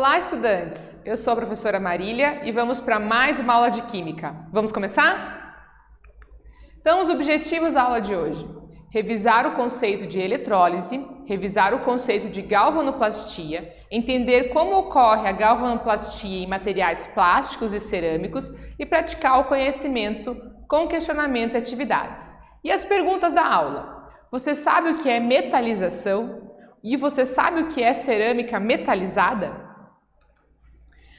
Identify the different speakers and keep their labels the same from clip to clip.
Speaker 1: Olá, estudantes! Eu sou a professora Marília e vamos para mais uma aula de Química. Vamos começar? Então, os objetivos da aula de hoje: revisar o conceito de eletrólise, revisar o conceito de galvanoplastia, entender como ocorre a galvanoplastia em materiais plásticos e cerâmicos e praticar o conhecimento com questionamentos e atividades. E as perguntas da aula: você sabe o que é metalização? E você sabe o que é cerâmica metalizada?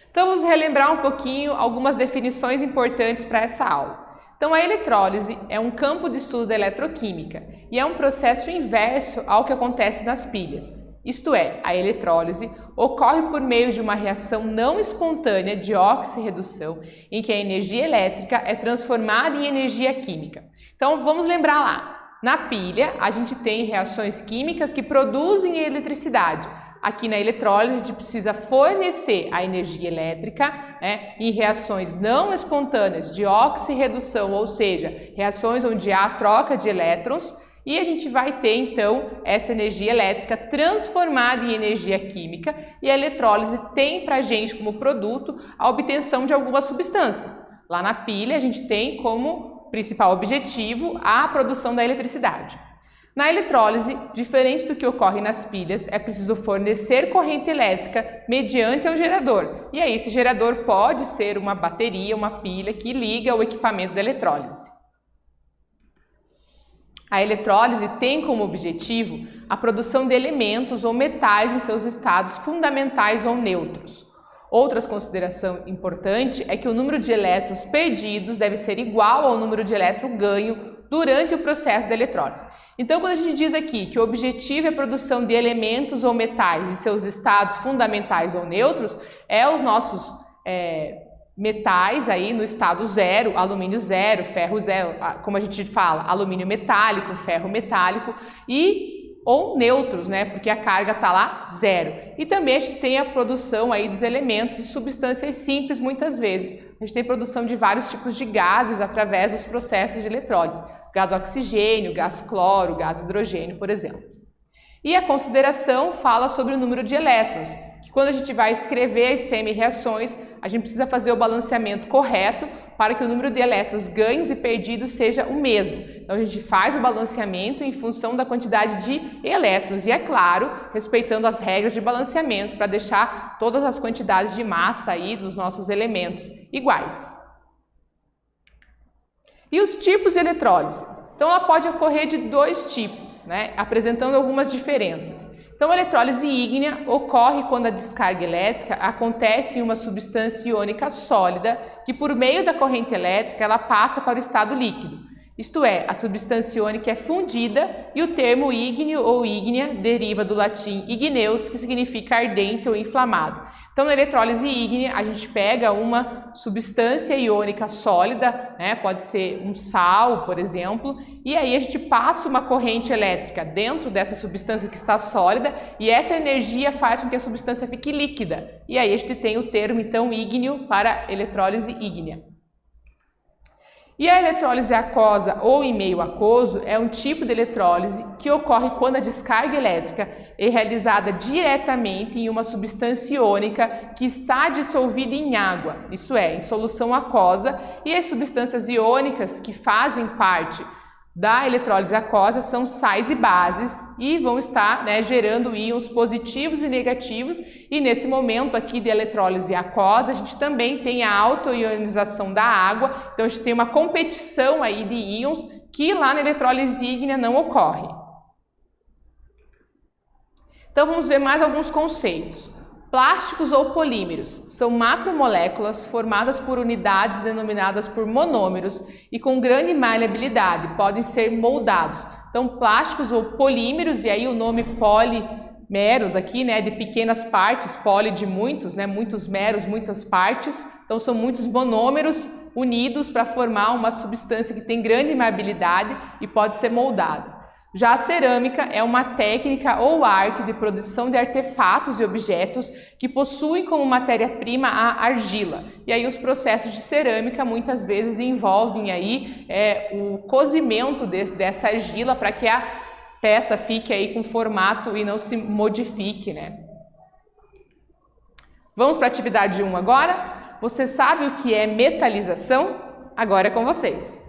Speaker 1: Então, vamos relembrar um pouquinho algumas definições importantes para essa aula. Então, a eletrólise é um campo de estudo da eletroquímica e é um processo inverso ao que acontece nas pilhas. Isto é, a eletrólise ocorre por meio de uma reação não espontânea de oxirredução, em que a energia elétrica é transformada em energia química. Então, vamos lembrar lá. Na pilha, a gente tem reações químicas que produzem eletricidade. Aqui na eletrólise, a gente precisa fornecer a energia elétrica, em reações não espontâneas de oxirredução, ou seja, reações onde há troca de elétrons, e a gente vai ter, então, essa energia elétrica transformada em energia química, e a eletrólise tem para a gente como produto a obtenção de alguma substância. Lá na pilha, a gente tem como principal objetivo a produção da eletricidade. Na eletrólise, diferente do que ocorre nas pilhas, é preciso fornecer corrente elétrica mediante um gerador. E aí esse gerador pode ser uma bateria, uma pilha que liga ao equipamento da eletrólise. A eletrólise tem como objetivo a produção de elementos ou metais em seus estados fundamentais ou neutros. Outra consideração importante é que o número de elétrons perdidos deve ser igual ao número de elétrons ganho durante o processo da eletrólise. Então, quando a gente diz aqui que o objetivo é a produção de elementos ou metais em seus estados fundamentais ou neutros, é os nossos metais aí no estado zero, alumínio zero, ferro zero, como a gente fala, alumínio metálico, ferro metálico ou neutros, porque a carga está lá zero. E também a gente tem a produção aí dos elementos e substâncias simples muitas vezes. A gente tem produção de vários tipos de gases através dos processos de eletrólise. Gás oxigênio, gás cloro, gás hidrogênio, por exemplo. E a consideração fala sobre o número de elétrons, que quando a gente vai escrever as semi-reações, a gente precisa fazer o balanceamento correto para que o número de elétrons ganhos e perdidos seja o mesmo. Então, a gente faz o balanceamento em função da quantidade de elétrons e, é claro, respeitando as regras de balanceamento para deixar todas as quantidades de massa aí dos nossos elementos iguais. E os tipos de eletrólise? Então, ela pode ocorrer de dois tipos, apresentando algumas diferenças. Então, a eletrólise ígnea ocorre quando a descarga elétrica acontece em uma substância iônica sólida que, por meio da corrente elétrica, ela passa para o estado líquido. Isto é, a substância iônica é fundida e o termo ígneo ou ígnea deriva do latim igneus, que significa ardente ou inflamado. Então, na eletrólise ígnea, a gente pega uma substância iônica sólida, pode ser um sal, por exemplo, e aí a gente passa uma corrente elétrica dentro dessa substância que está sólida e essa energia faz com que a substância fique líquida. E aí a gente tem o termo, então, ígneo para eletrólise ígnea. E a eletrólise aquosa ou em meio aquoso é um tipo de eletrólise que ocorre quando a descarga elétrica é realizada diretamente em uma substância iônica que está dissolvida em água, isso é, em solução aquosa, e as substâncias iônicas que fazem parte da eletrólise aquosa são sais e bases e vão estar gerando íons positivos e negativos, e nesse momento aqui de eletrólise aquosa a gente também tem a autoionização da água, então a gente tem uma competição aí de íons que lá na eletrólise ígnea não ocorre. Então vamos ver mais alguns conceitos. Plásticos ou polímeros são macromoléculas formadas por unidades denominadas por monômeros e com grande maleabilidade, podem ser moldados. Então, plásticos ou polímeros, e aí o nome polímeros aqui, de pequenas partes, poli de muitos, muitos meros, muitas partes. Então, são muitos monômeros unidos para formar uma substância que tem grande maleabilidade e pode ser moldada. Já a cerâmica é uma técnica ou arte de produção de artefatos e objetos que possuem como matéria-prima a argila. E aí os processos de cerâmica muitas vezes envolvem aí o cozimento dessa argila para que a peça fique aí com formato e não se modifique, Vamos para a atividade 1 agora? Você sabe o que é metalização? Agora é com vocês.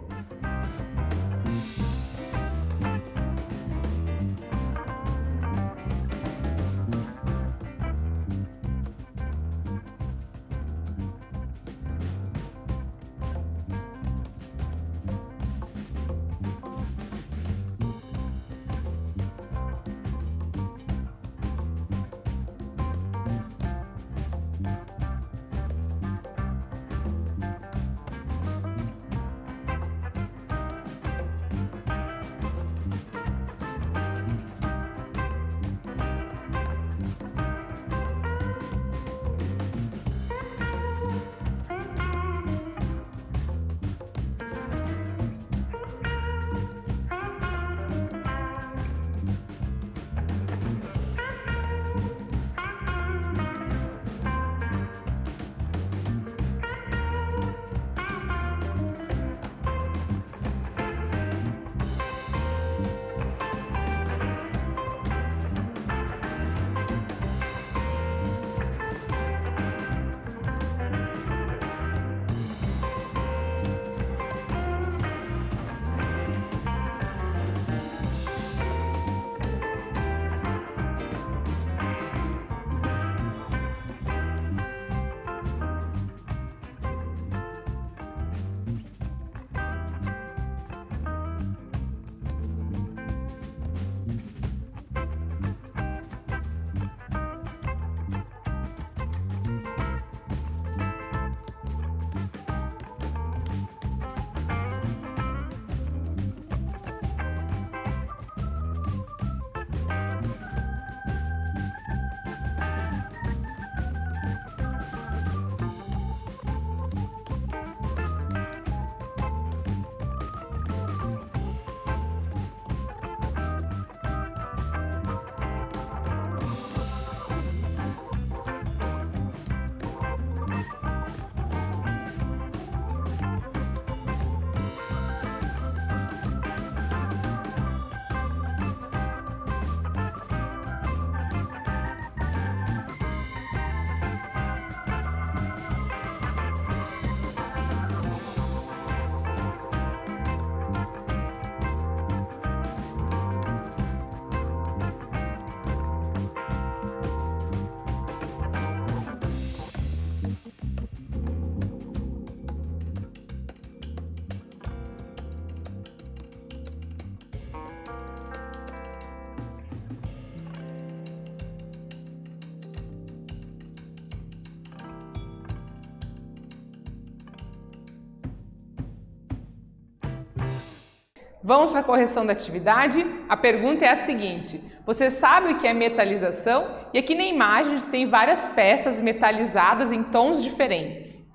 Speaker 1: Vamos para a correção da atividade? A pergunta é a seguinte: você sabe o que é metalização? E aqui na imagem a gente tem várias peças metalizadas em tons diferentes.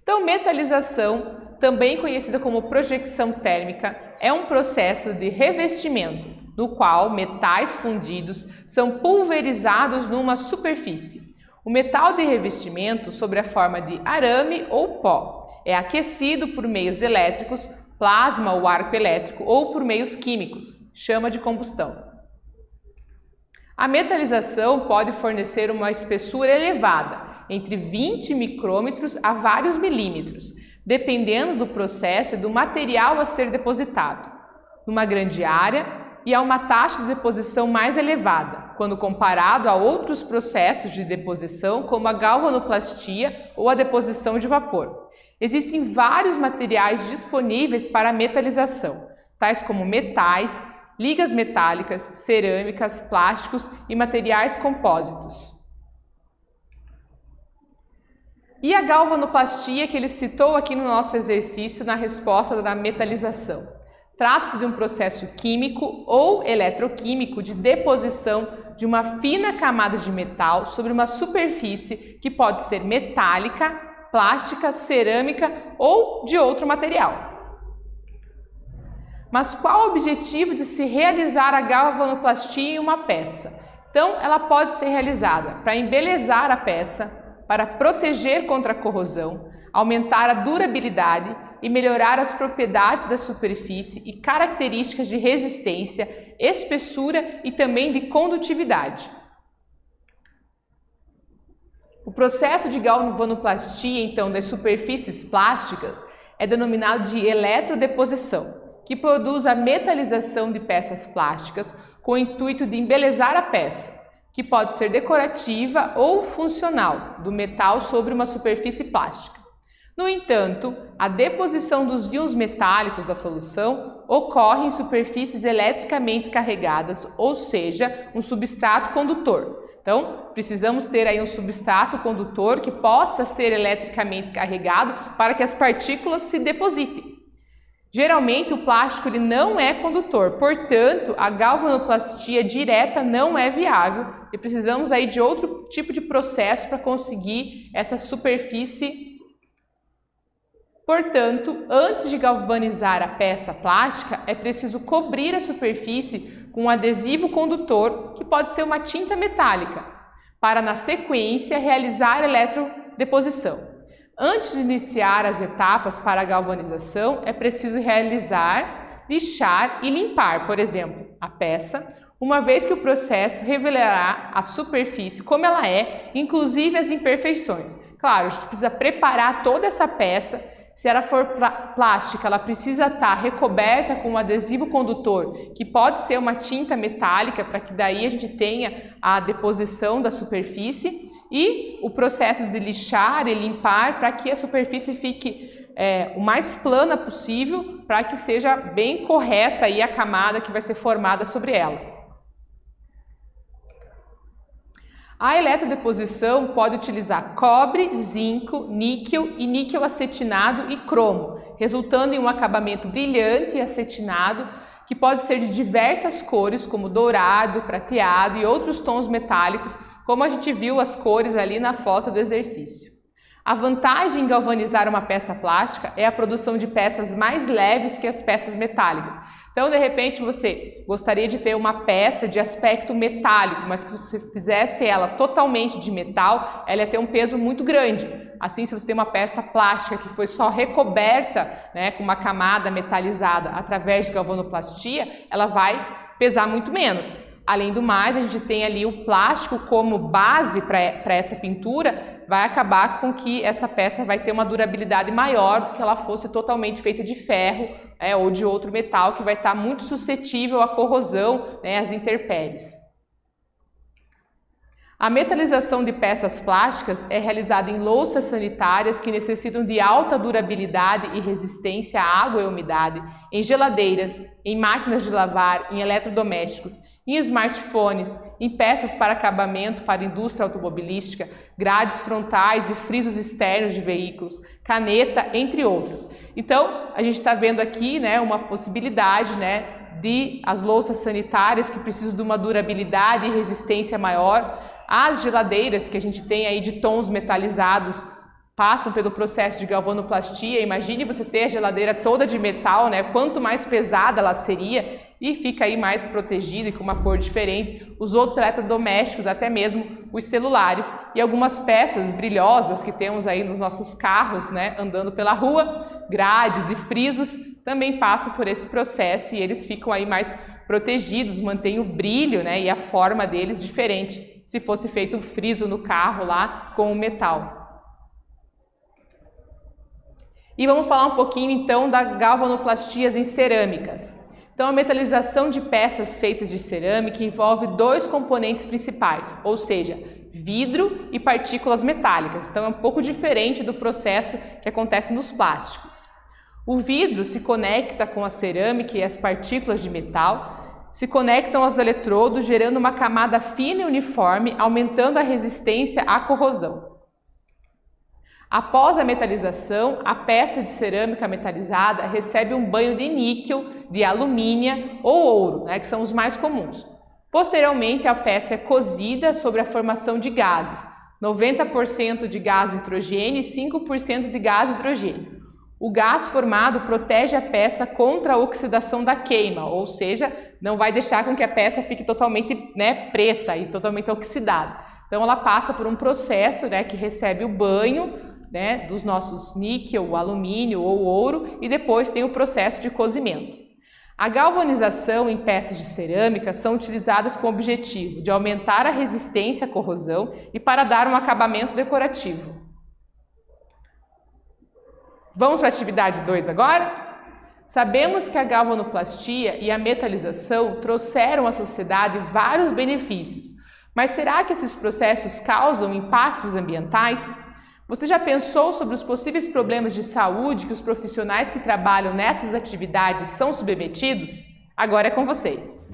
Speaker 1: Então, metalização, também conhecida como projecção térmica, é um processo de revestimento, no qual metais fundidos são pulverizados numa superfície. O metal de revestimento, sob a forma de arame ou pó, é aquecido por meios elétricos, plasma ou arco elétrico, ou por meios químicos, chama de combustão. A metalização pode fornecer uma espessura elevada, entre 20 micrômetros a vários milímetros, dependendo do processo e do material a ser depositado, numa grande área e a uma taxa de deposição mais elevada, quando comparado a outros processos de deposição, como a galvanoplastia ou a deposição de vapor. Existem vários materiais disponíveis para a metalização, tais como metais, ligas metálicas, cerâmicas, plásticos e materiais compósitos. E a galvanoplastia que ele citou aqui no nosso exercício na resposta da metalização? Trata-se de um processo químico ou eletroquímico de deposição de uma fina camada de metal sobre uma superfície que pode ser metálica, plástica, cerâmica ou de outro material. Mas qual o objetivo de se realizar a galvanoplastia em uma peça? Então, ela pode ser realizada para embelezar a peça, para proteger contra a corrosão, aumentar a durabilidade e melhorar as propriedades da superfície e características de resistência, espessura e também de condutividade. O processo de galvanoplastia, então, das superfícies plásticas é denominado de eletrodeposição, que produz a metalização de peças plásticas com o intuito de embelezar a peça, que pode ser decorativa ou funcional, do metal sobre uma superfície plástica. No entanto, a deposição dos íons metálicos da solução ocorre em superfícies eletricamente carregadas, ou seja, um substrato condutor. Então, precisamos ter aí um substrato condutor que possa ser eletricamente carregado para que as partículas se depositem. Geralmente, o plástico ele não é condutor, portanto, a galvanoplastia direta não é viável e precisamos aí de outro tipo de processo para conseguir essa superfície. Portanto, antes de galvanizar a peça plástica, é preciso cobrir a superfície com um adesivo condutor, que pode ser uma tinta metálica, para na sequência realizar a eletrodeposição. Antes de iniciar as etapas para a galvanização, é preciso realizar, lixar e limpar, por exemplo, a peça, uma vez que o processo revelará a superfície como ela é, inclusive as imperfeições. Claro, a gente precisa preparar toda essa peça. Se ela for plástica, ela precisa estar recoberta com um adesivo condutor, que pode ser uma tinta metálica, para que daí a gente tenha a deposição da superfície, e o processo de lixar e limpar para que a superfície fique o mais plana possível, para que seja bem correta aí a camada que vai ser formada sobre ela. A eletrodeposição pode utilizar cobre, zinco, níquel e níquel acetinado e cromo, resultando em um acabamento brilhante e acetinado que pode ser de diversas cores, como dourado, prateado e outros tons metálicos, como a gente viu as cores ali na foto do exercício. A vantagem em galvanizar uma peça plástica é a produção de peças mais leves que as peças metálicas. Então, de repente, você gostaria de ter uma peça de aspecto metálico, mas que você fizesse ela totalmente de metal, ela ia ter um peso muito grande. Assim, se você tem uma peça plástica que foi só recoberta, né, com uma camada metalizada através de galvanoplastia, ela vai pesar muito menos. Além do mais, a gente tem ali o plástico como base para essa pintura, vai acabar com que essa peça vai ter uma durabilidade maior do que ela fosse totalmente feita de ferro, ou de outro metal, que vai estar muito suscetível à corrosão, às intempéries. A metalização de peças plásticas é realizada em louças sanitárias que necessitam de alta durabilidade e resistência à água e umidade, em geladeiras, em máquinas de lavar, em eletrodomésticos, em smartphones, em peças para acabamento para a indústria automobilística, grades frontais e frisos externos de veículos, caneta, entre outras. Então, a gente está vendo aqui, uma possibilidade, de as louças sanitárias que precisam de uma durabilidade e resistência maior. As geladeiras que a gente tem aí de tons metalizados passam pelo processo de galvanoplastia. Imagine você ter a geladeira toda de metal, quanto mais pesada ela seria, e fica aí mais protegida e com uma cor diferente. Os outros eletrodomésticos, até mesmo os celulares e algumas peças brilhosas que temos aí nos nossos carros, andando pela rua, grades e frisos, também passam por esse processo e eles ficam aí mais protegidos, mantêm o brilho, e a forma deles diferente, se fosse feito um friso no carro lá com o metal. E vamos falar um pouquinho então da galvanoplastias em cerâmicas. Então, a metalização de peças feitas de cerâmica envolve dois componentes principais, ou seja, vidro e partículas metálicas. Então, é um pouco diferente do processo que acontece nos plásticos. O vidro se conecta com a cerâmica e as partículas de metal, se conectam aos eletrodos, gerando uma camada fina e uniforme, aumentando a resistência à corrosão. Após a metalização, a peça de cerâmica metalizada recebe um banho de níquel, de alumínio ou ouro, que são os mais comuns. Posteriormente, a peça é cozida sobre a formação de gases, 90% de gás nitrogênio e 5% de gás hidrogênio. O gás formado protege a peça contra a oxidação da queima, ou seja, não vai deixar com que a peça fique totalmente preta e totalmente oxidada. Então, ela passa por um processo que recebe o banho dos nossos níquel, alumínio ou ouro, e depois tem o processo de cozimento. A galvanização em peças de cerâmica são utilizadas com o objetivo de aumentar a resistência à corrosão e para dar um acabamento decorativo. Vamos para a atividade 2 agora? Sabemos que a galvanoplastia e a metalização trouxeram à sociedade vários benefícios, mas será que esses processos causam impactos ambientais? Você já pensou sobre os possíveis problemas de saúde que os profissionais que trabalham nessas atividades são submetidos? Agora é com vocês!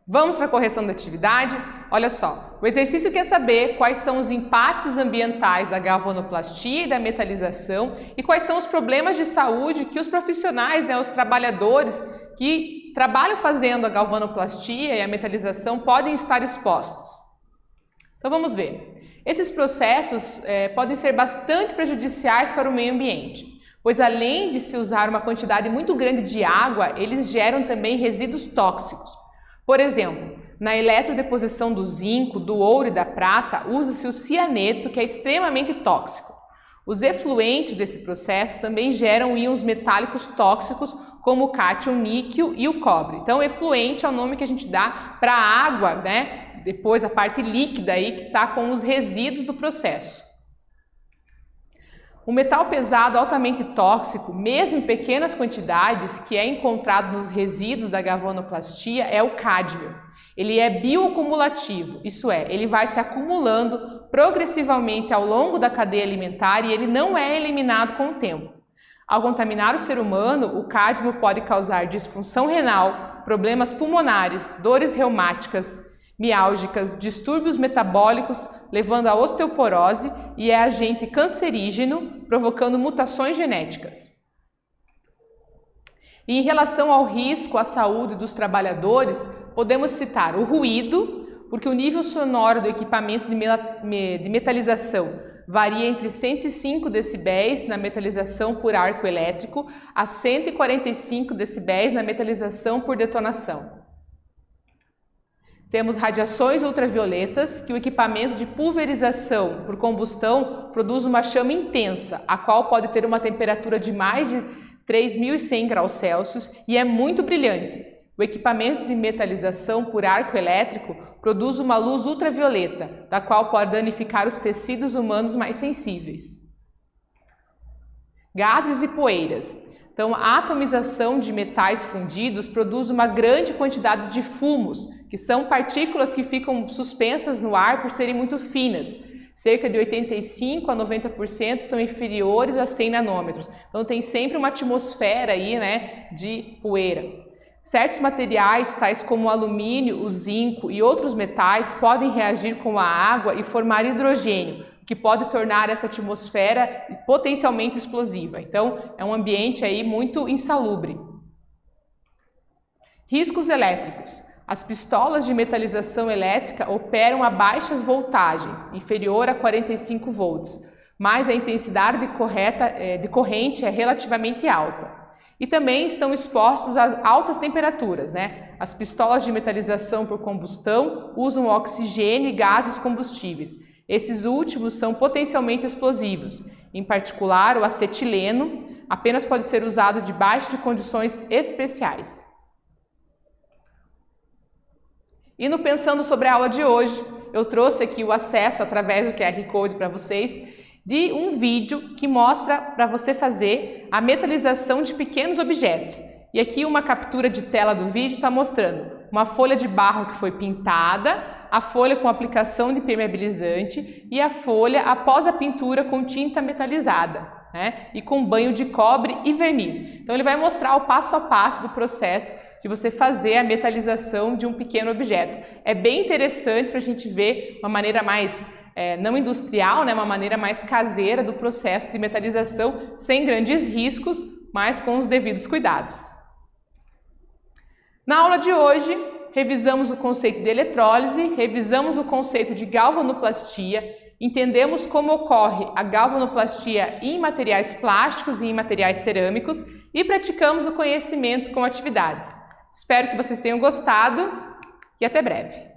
Speaker 1: Vamos para a correção da atividade? Olha só, o exercício quer saber quais são os impactos ambientais da galvanoplastia e da metalização e quais são os problemas de saúde que os profissionais, os trabalhadores que trabalham fazendo a galvanoplastia e a metalização podem estar expostos. Então vamos ver. Esses processos podem ser bastante prejudiciais para o meio ambiente. pois além de se usar uma quantidade muito grande de água, eles geram também resíduos tóxicos. Por exemplo, na eletrodeposição do zinco, do ouro e da prata, usa-se o cianeto, que é extremamente tóxico. Os efluentes desse processo também geram íons metálicos tóxicos, como o cátion níquel e o cobre. Então, efluente é o nome que a gente dá para a água, né? Depois a parte líquida aí que está com os resíduos do processo. O metal pesado altamente tóxico, mesmo em pequenas quantidades, que é encontrado nos resíduos da galvanoplastia, é o cádmio. Ele é bioacumulativo, isso é, ele vai se acumulando progressivamente ao longo da cadeia alimentar e ele não é eliminado com o tempo. Ao contaminar o ser humano, o cádmio pode causar disfunção renal, problemas pulmonares, dores reumáticas, miálgicas, distúrbios metabólicos, levando à osteoporose e é agente cancerígeno, provocando mutações genéticas. E em relação ao risco à saúde dos trabalhadores, podemos citar o ruído, porque o nível sonoro do equipamento de metalização varia entre 105 decibéis na metalização por arco elétrico a 145 decibéis na metalização por detonação. Temos radiações ultravioletas, que o equipamento de pulverização por combustão produz uma chama intensa, a qual pode ter uma temperatura de mais de 3.100 graus Celsius e é muito brilhante. O equipamento de metalização por arco elétrico produz uma luz ultravioleta, da qual pode danificar os tecidos humanos mais sensíveis. Gases e poeiras. Então, a atomização de metais fundidos produz uma grande quantidade de fumos, que são partículas que ficam suspensas no ar por serem muito finas. Cerca de 85% a 90% são inferiores a 100 nanômetros. Então, tem sempre uma atmosfera aí, né, de poeira. Certos materiais, tais como o alumínio, o zinco e outros metais, podem reagir com a água e formar hidrogênio, que pode tornar essa atmosfera potencialmente explosiva. Então, é um ambiente aí muito insalubre. Riscos elétricos. As pistolas de metalização elétrica operam a baixas voltagens, inferior a 45 volts, mas a intensidade de corrente é relativamente alta. E também estão expostos às altas temperaturas, né? As pistolas de metalização por combustão usam oxigênio e gases combustíveis. Esses últimos são potencialmente explosivos, em particular o acetileno, apenas pode ser usado debaixo de condições especiais. E no Pensando sobre a aula de hoje, eu trouxe aqui o acesso através do QR Code para vocês, de um vídeo que mostra para você fazer a metalização de pequenos objetos. E aqui uma captura de tela do vídeo está mostrando uma folha de barro que foi pintada, a folha com aplicação de impermeabilizante e a folha após a pintura com tinta metalizada, né? E com banho de cobre e verniz. Então ele vai mostrar o passo a passo do processo de você fazer a metalização de um pequeno objeto. É bem interessante para a gente ver uma maneira mais não industrial, né, uma maneira mais caseira do processo de metalização, sem grandes riscos, mas com os devidos cuidados. Na aula de hoje, revisamos o conceito de eletrólise, revisamos o conceito de galvanoplastia, entendemos como ocorre a galvanoplastia em materiais plásticos e em materiais cerâmicos e praticamos o conhecimento com atividades. Espero que vocês tenham gostado e até breve!